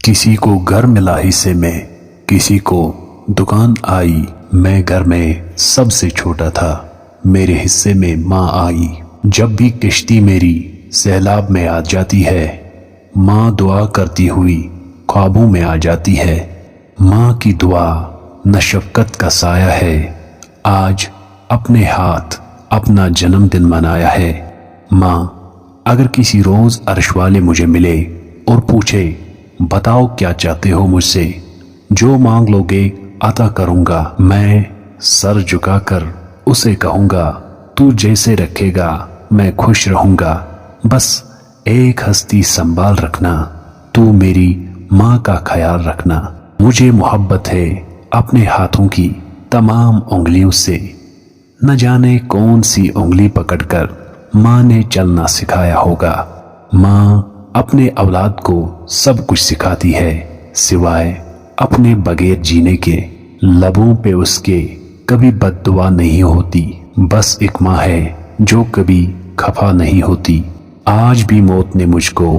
किसी को घर मिला हिस्से में, किसी को दुकान आई। मैं घर में सबसे छोटा था, मेरे हिस्से में माँ आई। जब भी किश्ती मेरी सैलाब में आ जाती है, माँ दुआ करती हुई ख्वाबों में आ जाती है। माँ की दुआ न शफ़क़त का साया है, आज अपने हाथ अपना जन्मदिन मनाया है। माँ अगर किसी रोज़ अर्श वाले मुझे मिले और पूछे बताओ क्या चाहते हो मुझसे, जो मांग लोगे अता करूँगा। मैं सर झुकाकर उसे कहूँगा तू जैसे रखेगा मैं खुश रहूँगा। बस एक हस्ती संभाल रखना, तू मेरी माँ का ख्याल रखना। मुझे मोहब्बत है अपने हाथों की तमाम उंगलियों से, न जाने कौन सी उंगली पकड़कर माँ ने चलना सिखाया होगा। माँ अपने औलाद को सब कुछ सिखाती है, सिवाय अपने बगैर जीने के। लबों पे उसके कभी बद्दुआ नहीं होती, बस एक माँ है जो कभी खफा नहीं होती। आज भी मौत ने मुझको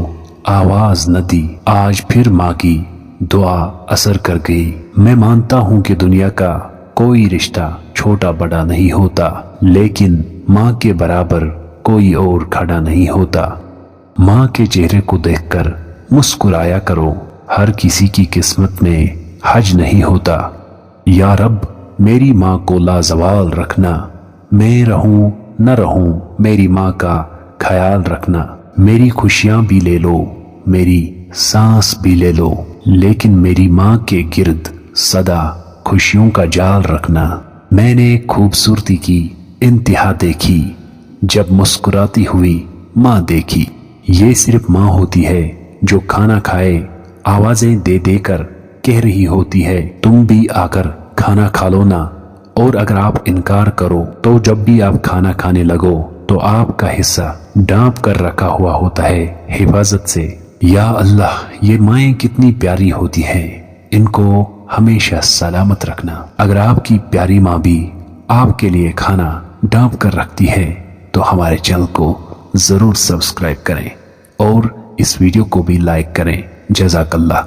आवाज न दी, आज फिर माँ की दुआ असर कर गई। मैं मानता हूँ कि दुनिया का कोई रिश्ता छोटा बड़ा नहीं होता, लेकिन माँ के बराबर कोई और खड़ा नहीं होता। माँ के चेहरे को देखकर मुस्कुराया करो, हर किसी की किस्मत में हज नहीं होता। या रब मेरी माँ को लाजवाल रखना, मैं रहूं न रहूं मेरी माँ का ख्याल रखना। मेरी खुशियां भी ले लो, मेरी सांस भी ले लो, लेकिन मेरी माँ के गिर्द सदा खुशियों का जाल रखना। मैंने खूबसूरती की इंतहा देखी, जब मुस्कुराती हुई माँ देखी। ये सिर्फ माँ होती है जो खाना खाए आवाजें दे देकर कह रही होती है तुम भी आकर खाना खा लो ना। और अगर आप इनकार करो तो जब भी आप खाना खाने लगो तो आपका हिस्सा ढांप कर रखा हुआ होता है हिफाजत से। या अल्लाह, ये माएँ कितनी प्यारी होती हैं, इनको हमेशा सलामत रखना। अगर आपकी प्यारी माँ भी आपके लिए खाना ढांप कर रखती है तो हमारे चैनल को जरूर सब्सक्राइब करें और इस वीडियो को भी लाइक करें। जज़ाकल्लाह।